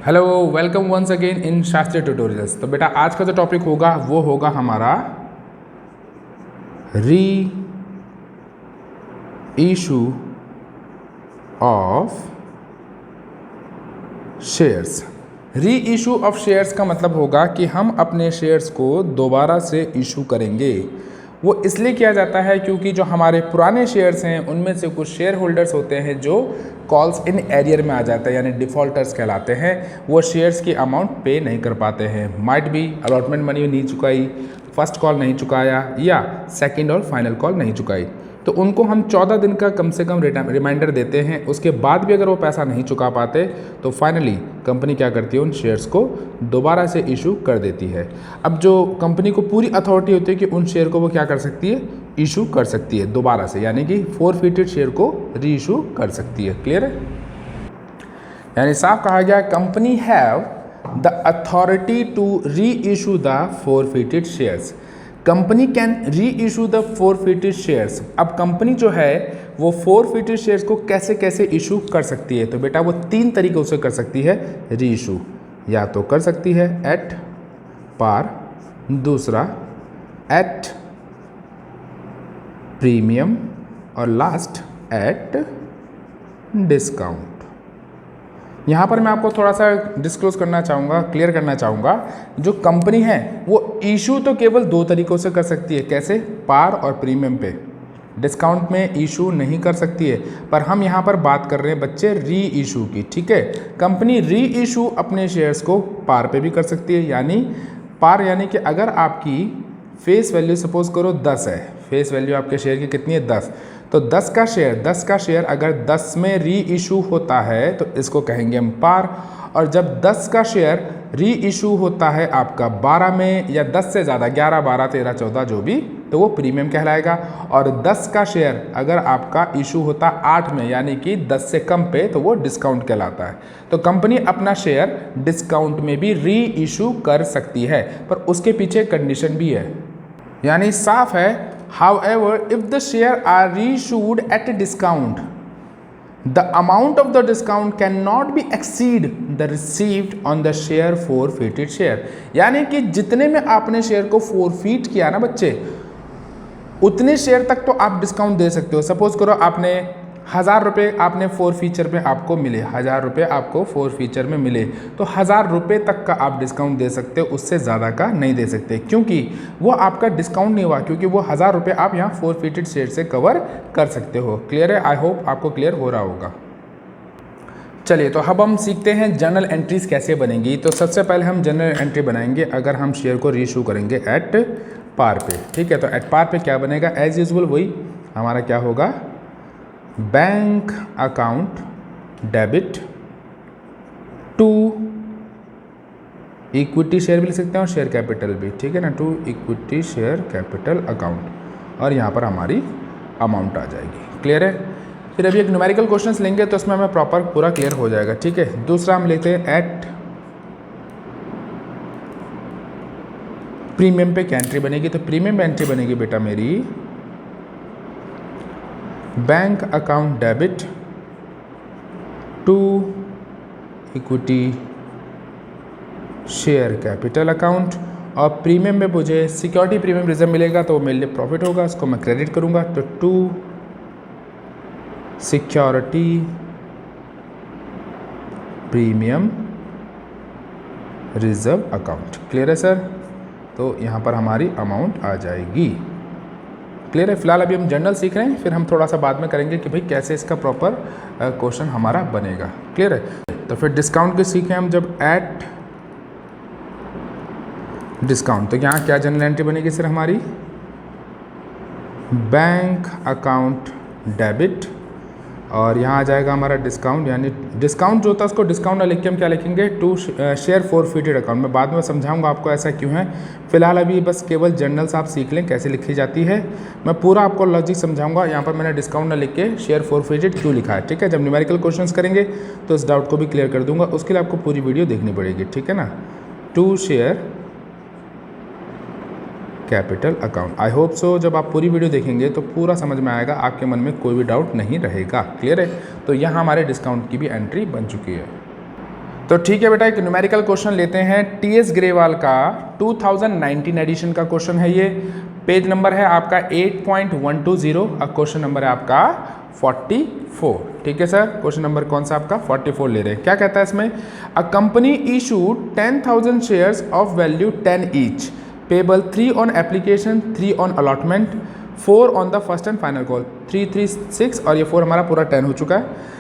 Hello, welcome once again in Shastriya tutorials. तो बेटा आज का जो टॉपिक होगा वो होगा हमारा री इशू ऑफ शेयर्स। री इशू ऑफ शेयर्स का मतलब होगा कि हम अपने शेयर्स को दोबारा से इशू करेंगे। वो इसलिए किया जाता है क्योंकि जो हमारे पुराने शेयर्स हैं उनमें से कुछ शेयर होल्डर्स होते हैं जो कॉल्स इन एरियर में आ जाते हैं, यानी डिफ़ॉल्टर्स कहलाते हैं। वो शेयर्स की अमाउंट पे नहीं कर पाते हैं, माइट भी अलॉटमेंट मनी नहीं चुकाई, फर्स्ट कॉल नहीं चुकाया या सेकंड और फाइनल कॉल नहीं चुकाई। तो उनको हम 14 दिन का कम से कम रिमाइंडर देते हैं। उसके बाद भी अगर वो पैसा नहीं चुका पाते तो फाइनली कंपनी क्या करती है, उन शेयर्स को दोबारा से इशू कर देती है। अब जो कंपनी को पूरी अथॉरिटी होती है कि उन शेयर को वो क्या कर सकती है, इशू कर सकती है दोबारा से, यानी कि फोरफिटेड शेयर को री इशू कर सकती है। क्लियर है? यानी साफ कहा गया, company have the authority to reissue the forfeited shares. Company can reissue the forfeited shares. अब कंपनी जो है वो फोरफिटेड शेयर्स को कैसे कैसे इशू कर सकती है, तो बेटा वो 3 तरीकों से कर सकती है री इशू। या तो कर सकती है एट पार, दूसरा एट प्रीमियम और लास्ट एट डिस्काउंट। यहाँ पर मैं आपको थोड़ा सा डिस्क्लोज करना चाहूँगा, क्लियर करना चाहूँगा, जो कंपनी है वो इशू तो केवल 2 तरीकों से कर सकती है। कैसे? पार और प्रीमियम पे। डिस्काउंट में इशू नहीं कर सकती है। पर हम यहाँ पर बात कर रहे हैं बच्चे री इशू की। ठीक है, कंपनी री इशू अपने शेयर्स को पार पे भी कर सकती है। यानी पार यानी कि अगर आपकी फेस वैल्यू सपोज करो 10 है, फेस वैल्यू आपके शेयर की कितनी है 10, तो 10 का शेयर अगर 10 में री इशू होता है तो इसको कहेंगे हम पार। और जब 10 का शेयर री इशू होता है आपका 12 में या 10 से ज़्यादा, 11, 12, 13, 14 जो भी, तो वो प्रीमियम कहलाएगा। और 10 का शेयर अगर आपका इशू होता 8 में यानी कि 10 से कम पे, तो वो डिस्काउंट कहलाता है। तो कंपनी अपना शेयर डिस्काउंट में भी री इशू कर सकती है, पर उसके पीछे कंडीशन भी है। यानी साफ है, however if the share are reissued at a discount, the amount of the discount cannot be exceed the received on the share forfeited share। यानी कि जितने में आपने शेयर को फोरफीट किया ना बच्चे, उतने शेयर तक तो आप डिस्काउंट दे सकते हो। सपोज करो आपने 1000 रुपये आपने फोर फीचर में आपको मिले, 1000 रुपये आपको फोर फीचर में मिले, तो 1000 रुपये तक का आप डिस्काउंट दे सकते हो, उससे ज़्यादा का नहीं दे सकते, क्योंकि वो आपका डिस्काउंट नहीं हुआ, क्योंकि वो 1000 रुपये आप यहाँ फोरफिटेड शेयर से कवर कर सकते हो। क्लियर है? आई होप आपको क्लियर हो रहा होगा। चलिए, तो अब हम सीखते हैं जर्नल एंट्रीज कैसे बनेंगी। तो सबसे पहले हम जर्नल एंट्री बनाएंगे अगर हम शेयर को रीइशू करेंगे एट पार पे। ठीक है, तो एट पार पे क्या बनेगा? एज यूजुअल वही हमारा क्या होगा, bank account debit to equity share भी लिख सकते हैं और शेयर कैपिटल भी। ठीक है ना, to equity share capital account, और यहाँ पर हमारी अमाउंट आ जाएगी। क्लियर है? फिर अभी एक न्यूमेरिकल क्वेश्चंस लेंगे तो उसमें हमें प्रॉपर पूरा क्लियर हो जाएगा। ठीक है, दूसरा हम लेते हैं एट प्रीमियम पे क्या एंट्री बनेगी। तो प्रीमियम एंट्री बनेगी बेटा मेरी bank account debit to equity share capital account, और प्रीमियम में मुझे सिक्योरिटी प्रीमियम रिजर्व मिलेगा तो वो मेरे लिए प्रॉफिट होगा, उसको मैं क्रेडिट करूंगा। तो to security premium reserve account. Clear है सर? तो यहाँ पर हमारी अमाउंट आ जाएगी। क्लियर है? फिलहाल अभी हम जर्नल सीख रहे हैं, फिर हम थोड़ा सा बाद में करेंगे कि भाई कैसे इसका प्रॉपर क्वेश्चन हमारा बनेगा। क्लियर है? तो फिर डिस्काउंट के सीखे हम जब एट डिस्काउंट, तो यहाँ क्या जर्नल एंट्री बनेगी सर हमारी, बैंक अकाउंट डेबिट, और यहाँ आ जाएगा हमारा डिस्काउंट, यानी डिस्काउंट जो होता है उसको डिस्काउंट ना लिख के हम क्या लिखेंगे, टू शेयर फोरफिटेड अकाउंट। मैं बाद में समझाऊंगा आपको ऐसा क्यों है। फिलहाल अभी बस केवल जर्नल्स आप सीख लें कैसे लिखी जाती है, मैं पूरा आपको लॉजिक समझाऊंगा। यहाँ पर मैंने डिस्काउंट ना लिख के शेयर फोरफिटेड क्यों लिखा है। ठीक है, जब न्यूमेरिकल क्वेश्चंस करेंगे तो इस डाउट को भी क्लियर कर दूंगा, उसके लिए आपको पूरी वीडियो देखनी पड़ेगी। ठीक है ना, to share capital account. I hope so जब आप पूरी वीडियो देखेंगे तो पूरा समझ में आएगा, आपके मन में कोई भी डाउट नहीं रहेगा। क्लियर है? तो यहाँ हमारे डिस्काउंट की भी एंट्री बन चुकी है। तो ठीक है बेटा, एक न्यूमेरिकल क्वेश्चन लेते हैं। टीएस ग्रेवाल का 2019 एडिशन का क्वेश्चन है ये। पेज नंबर है आपका 8.120 और क्वेश्चन नंबर है आपका 44। ठीक है सर, क्वेश्चन नंबर कौन सा आपका 44 ले रहे हैं। क्या कहता है इसमें, a company issued 10,000 shares of value 10 each, payable 3 on application, 3 on allotment, 4 on the first and final call. 3 3 6 और ये 4 हमारा पूरा 10 हो चुका है।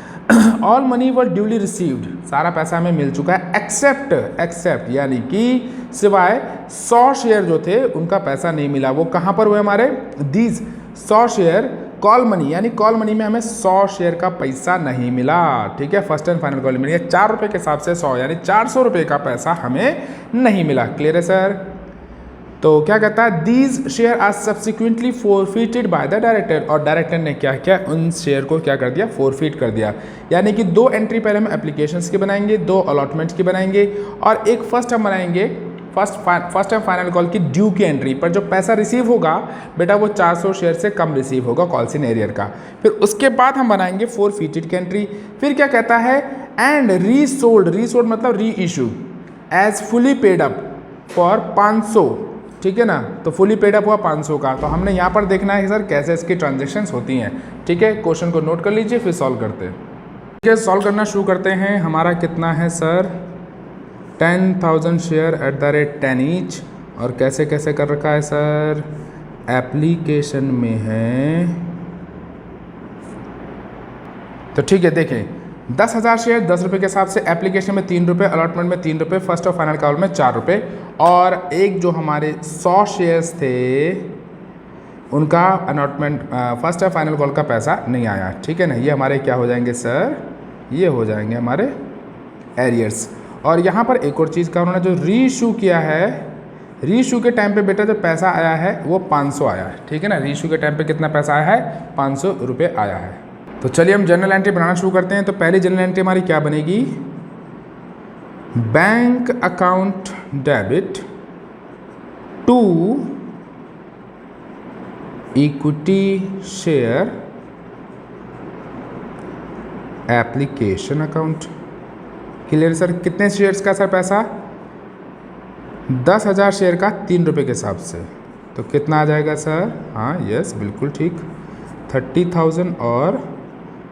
ऑल मनी वर ड्यूली रिसीव्ड, सारा पैसा हमें मिल चुका है, एक्सेप्ट यानी कि सिवाय 100 शेयर जो थे उनका पैसा नहीं मिला। वो कहाँ पर हुए हमारे, दीज 100 शेयर कॉल मनी, यानी कॉल मनी में हमें 100 शेयर का पैसा नहीं मिला। ठीक है, first and final call money 4 रुपये के हिसाब से 100 यानी 400 रुपये का पैसा हमें नहीं मिला। क्लियर है सर। तो क्या कहता है, these share are subsequently forfeited by the director, और डायरेक्टर ने क्या किया, उन शेयर को क्या कर दिया, फोरफिट कर दिया। यानी कि 2 एंट्री पहले हम एप्लीकेशंस की बनाएंगे, 2 अलॉटमेंट्स की बनाएंगे और एक फर्स्ट हम बनाएंगे फर्स्ट एंड फाइनल कॉल की ड्यू की एंट्री पर जो पैसा रिसीव होगा बेटा वो 400 शेयर से कम रिसीव होगा कॉल्स इन एरियर का। फिर उसके बाद हम बनाएंगे फोरफिटेड की एंट्री। फिर क्या कहता है, एंड रीसोल्ड मतलब reissue as fully paid up for 500। ठीक है ना, तो फुली पेड अप हुआ 500 का। तो हमने यहाँ पर देखना है कि सर कैसे इसकी ट्रांजेक्शन्स होती हैं। ठीक है, क्वेश्चन को नोट कर लीजिए फिर सॉल्व करते हैं। ठीक है, सॉल्व करना शुरू करते हैं। हमारा कितना है sir, 10,000 share at the rate 10 each, और कैसे कैसे कर रखा है सर, एप्लीकेशन में है। तो ठीक है, देखें 10,000 शेयर 10 रुपये के हिसाब से, एप्लीकेशन में 3 रुपये, अलॉटमेंट में 3 रुपये, फर्स्ट और फाइनल कॉल में 4 रुपये, और एक जो हमारे 100 शेयर्स थे उनका अलॉटमेंट फर्स्ट और फाइनल कॉल का पैसा नहीं आया। ठीक है ना, ये हमारे क्या हो जाएंगे सर, ये हो जाएंगे हमारे एरियर्स। और यहाँ पर एक और चीज़ का उन्होंने जो रीइशू किया है, रीइशू के टाइम पे बेटा जो पैसा आया है वो 500 आया है। ठीक है ना, रीइशू के टाइम पे कितना पैसा आया है, 500 रुपये आया है। तो चलिए हम जर्नल एंट्री बनाना शुरू करते हैं। तो पहली जर्नल एंट्री हमारी क्या बनेगी, bank account debit to equity share application account. Clear sir, कितने शेयर्स का सर पैसा, 10,000 शेयर का 3 रुपये के हिसाब से, तो कितना आ जाएगा सर, हाँ यस बिल्कुल ठीक, 30,000 और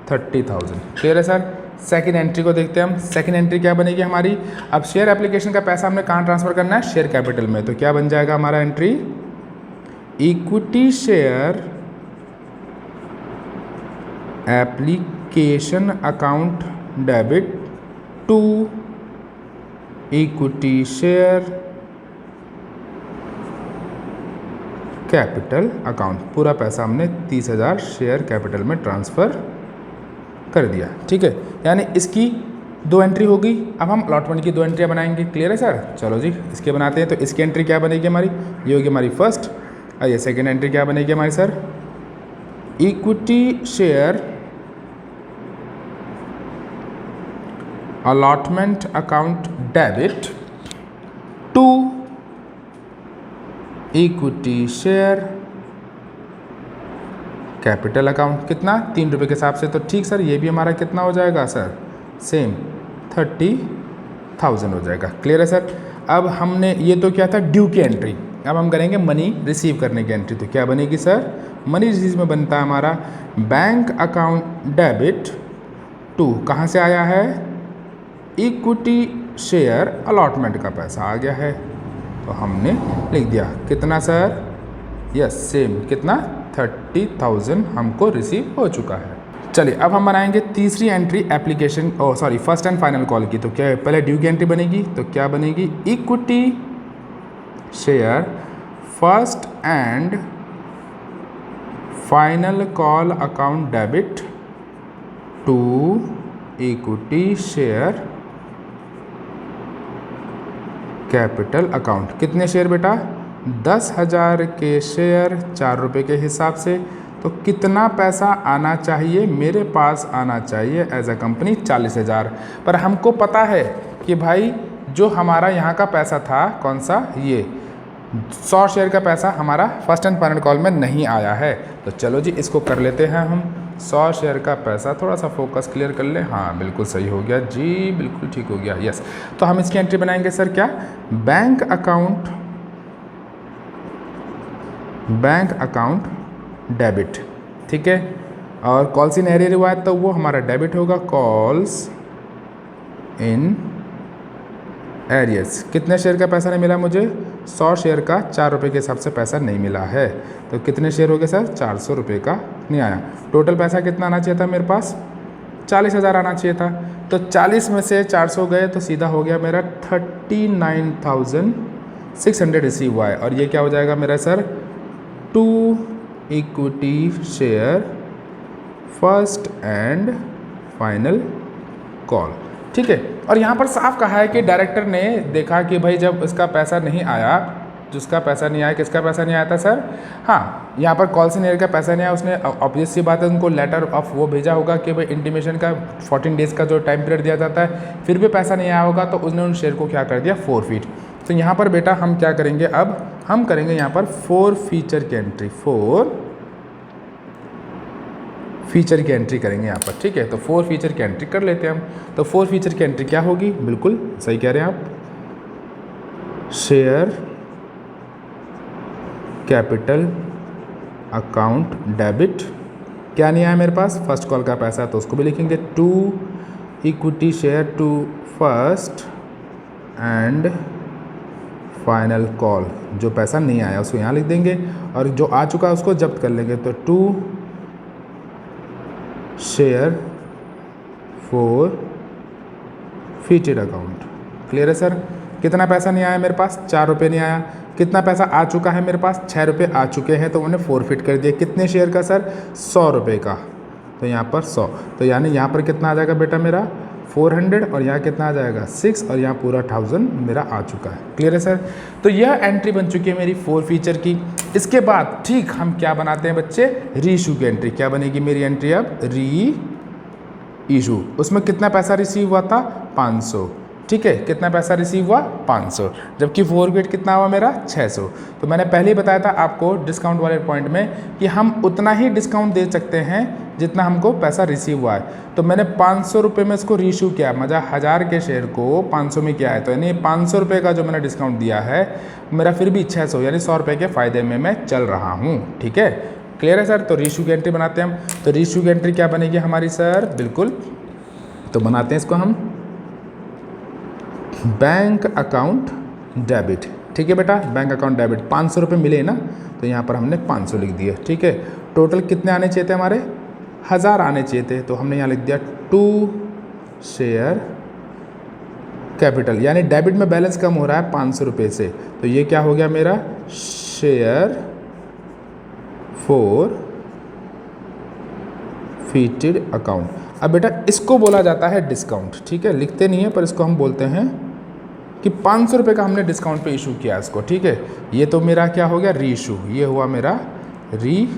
30,000। क्लियर है सर। सेकंड एंट्री को देखते हैं हम। सेकंड एंट्री क्या बनेगी हमारी, अब शेयर एप्लीकेशन का पैसा हमने कहाँ ट्रांसफ़र करना है, शेयर कैपिटल में। तो क्या बन जाएगा हमारा entry, equity share application account debit to equity share capital account. पूरा पैसा हमने 30,000 शेयर कैपिटल में ट्रांसफ़र कर दिया। ठीक है, यानी इसकी 2 एंट्री होगी। अब हम अलॉटमेंट की 2 एंट्रियाँ बनाएंगे। क्लियर है सर, चलो जी इसके बनाते हैं। तो इसकी एंट्री क्या बनेगी हमारी, ये होगी हमारी फर्स्ट। आइए सेकेंड एंट्री क्या बनेगी हमारी sir, equity share allotment account debit to equity share capital account. कितना, 3 रुपये के हिसाब से। तो ठीक सर, ये भी हमारा कितना हो जाएगा सर, सेम 30,000 हो जाएगा। क्लियर है सर। अब हमने ये तो क्या था, ड्यू की एंट्री। अब हम करेंगे मनी रिसीव करने की एंट्री। तो क्या बनेगी सर, मनी रिसीव में बनता है हमारा बैंक अकाउंट डेबिट टू, कहाँ से आया है, इक्विटी शेयर अलॉटमेंट का पैसा आ गया है। तो हमने लिख दिया कितना सर, यस सेम, कितना 30,000 हमको रिसीव हो चुका है। चलिए अब हम बनाएंगे तीसरी entry application first and final call की। तो क्या है, पहले ड्यू की एंट्री बनेगी। तो क्या बनेगी, equity share first and final call account debit to equity share capital account. कितने शेयर बेटा, 10,000 के शेयर 4 रुपये के हिसाब से। तो कितना पैसा आना चाहिए, मेरे पास आना चाहिए एज अ कंपनी 40,000। पर हमको पता है कि भाई जो हमारा यहाँ का पैसा था, कौन सा, ये 100 शेयर का पैसा हमारा फर्स्ट एंड फाइनल कॉल में नहीं आया है। तो चलो जी इसको कर लेते हैं हम 100 शेयर का पैसा, थोड़ा सा फोकस क्लियर कर ले, हाँ बिल्कुल सही हो गया जी, बिल्कुल ठीक हो गया, यस। तो हम इसकी एंट्री बनाएंगे सर क्या, बैंक अकाउंट डेबिट, ठीक है। और कॉल्स इन एरियर हुआ है तो वो हमारा डेबिट होगा, कॉल्स इन एरियर्स। कितने शेयर का पैसा नहीं मिला मुझे, 100 शेयर का 4 रुपये के हिसाब से पैसा नहीं मिला है। तो कितने शेयर हो गए सर, 400 रुपये का नहीं आया। टोटल पैसा कितना आना चाहिए था मेरे पास, 40,000 आना चाहिए था। तो 40 में से 400 गए तो सीधा हो गया मेरा 39,600 रिसीव हुआ है। और ये क्या हो जाएगा मेरा sir, 2 equity share first and final call, ठीक है। और यहाँ पर साफ कहा है कि डायरेक्टर ने देखा कि भाई जब इसका पैसा नहीं आया, जिसका पैसा नहीं आया, किसका पैसा नहीं आया था सर, हाँ यहाँ पर कॉल से का पैसा नहीं आया, उसने ऑब्वियस सी बात है उनको लेटर ऑफ वो भेजा होगा कि भाई इंटीमेशन का 14 डेज़ का जो टाइम पीरियड दिया जाता है, फिर भी पैसा नहीं आया होगा तो उसने उन शेयर को क्या कर दिया, फोरफीट। तो यहाँ पर बेटा हम क्या करेंगे, अब हम करेंगे यहाँ पर 4 फीचर की एंट्री, 4 फीचर की एंट्री करेंगे यहाँ पर, ठीक है। तो 4 फीचर की एंट्री कर लेते हैं हम। तो 4 फीचर की एंट्री क्या होगी, बिल्कुल सही कह रहे हैं आप, शेयर कैपिटल अकाउंट डेबिट, क्या नहीं आया मेरे पास, फर्स्ट कॉल का पैसा, तो उसको भी लिखेंगे 2 equity share to first and final call, जो पैसा नहीं आया उसको यहाँ लिख देंगे, और जो आ चुका है उसको जब्त कर लेंगे। तो 2 share forfeited account, clear है सर। कितना पैसा नहीं आया मेरे पास, 4 रुपये नहीं आया। कितना पैसा आ चुका है मेरे पास, 6 रुपये आ चुके हैं, तो उन्होंने फोरफिट कर दिया। कितने शेयर का सर, 100 रुपये का, तो यहाँ पर 100, तो यानी यहाँ पर कितना आ जाएगा बेटा मेरा 400, और यहाँ कितना आ जाएगा 6, और यहाँ पूरा 1000 मेरा आ चुका है, क्लियर है सर। तो यह एंट्री बन चुकी है मेरी 4 फीचर की। इसके बाद ठीक हम क्या बनाते हैं बच्चे, री इशू की एंट्री। क्या बनेगी मेरी एंट्री अब, री इशू। उसमें कितना पैसा रिसीव हुआ था, 500, ठीक है। कितना पैसा रिसीव हुआ, 500, जबकि फोरफिट कितना हुआ मेरा 600। तो मैंने पहले ही बताया था आपको डिस्काउंट वाले पॉइंट में कि हम उतना ही डिस्काउंट दे सकते हैं जितना हमको पैसा रिसीव हुआ है। तो मैंने 500 रुपये में इसको रीइशू किया, मतलब 1000 के शेयर को 500 में किया है, तो यानी 500 रुपये का जो मैंने डिस्काउंट दिया है मेरा फिर भी 600 यानी 100 रुपये के फ़ायदे में मैं चल रहा हूँ, ठीक है, क्लियर है सर। तो रीइशू की एंट्री बनाते हैं हम। तो रीइशू की एंट्री क्या बनेगी हमारी सर, बिल्कुल, तो बनाते हैं इसको हम बैंक अकाउंट डेबिट, ठीक है बेटा, बैंक अकाउंट डेबिट। 500 रुपये मिले ना, तो यहाँ पर हमने 500 लिख दिए, ठीक है। टोटल कितने आने चाहिए थे हमारे, 1000 आने चाहिए थे, तो हमने यहाँ लिख दिया 2 शेयर कैपिटल, यानी डेबिट में बैलेंस कम हो रहा है 500 रुपये से, तो ये क्या हो गया मेरा, शेयर फॉर फीचर्ड अकाउंट। अब बेटा इसको बोला जाता है डिस्काउंट, ठीक है, लिखते नहीं है पर इसको हम बोलते हैं कि 500 रुपये का हमने डिस्काउंट पे इशू किया इसको, ठीक है। ये तो मेरा क्या हो गया, री इशू, ये हुआ मेरा री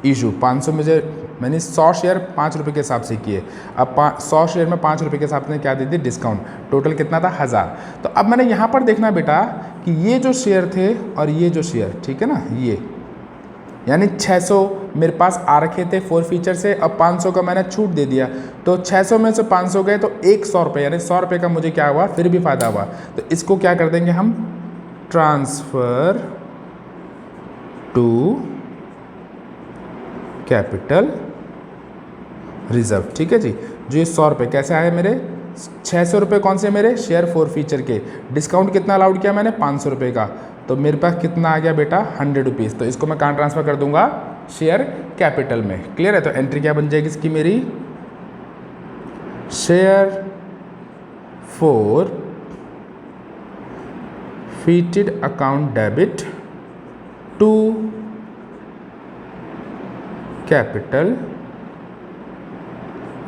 इशू। 500 में जो मैंने 100 शेयर 5 रुपये के हिसाब से किए, अब 100 शेयर में 5 रुपये के हिसाब से क्या दे दी डिस्काउंट, टोटल कितना था 1000। तो अब मैंने यहाँ पर देखना बेटा कि ये जो शेयर थे और ये जो शेयर, ठीक है ना, ये यानी 600 मेरे पास आ रखे थे 4 फीचर से, अब 500 का मैंने छूट दे दिया, तो 600 में से 500 गए तो 100 रुपये, यानी 100 रुपये का मुझे क्या हुआ, फिर भी फ़ायदा हुआ। तो इसको क्या कर देंगे हम, ट्रांसफ़र टू कैपिटल रिजर्व, ठीक है जी। जो ये 100 रुपये कैसे आए मेरे, 600 रुपये कौन से मेरे, शेयर 4 फीचर के, डिस्काउंट कितना अलाउड किया मैंने 500 रुपये का, तो मेरे पास कितना आ गया बेटा 100 रुपीज़। तो इसको मैं कहाँ ट्रांसफ़र कर दूंगा, शेयर कैपिटल में, क्लियर है। तो एंट्री क्या बन जाएगी इसकी मेरी, share forfeited account debit to capital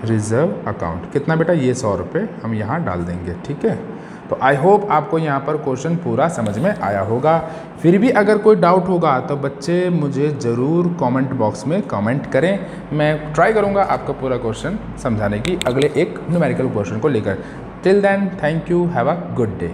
reserve account. कितना बेटा, ये 100 रुपये हम यहाँ डाल देंगे, ठीक है। तो आई होप आपको यहाँ पर क्वेश्चन पूरा समझ में आया होगा। फिर भी अगर कोई डाउट होगा तो बच्चे मुझे ज़रूर कमेंट बॉक्स में कमेंट करें, मैं ट्राई करूँगा आपका पूरा क्वेश्चन समझाने की अगले एक न्यूमेरिकल क्वेश्चन को लेकर। Till then, thank you, have a good day.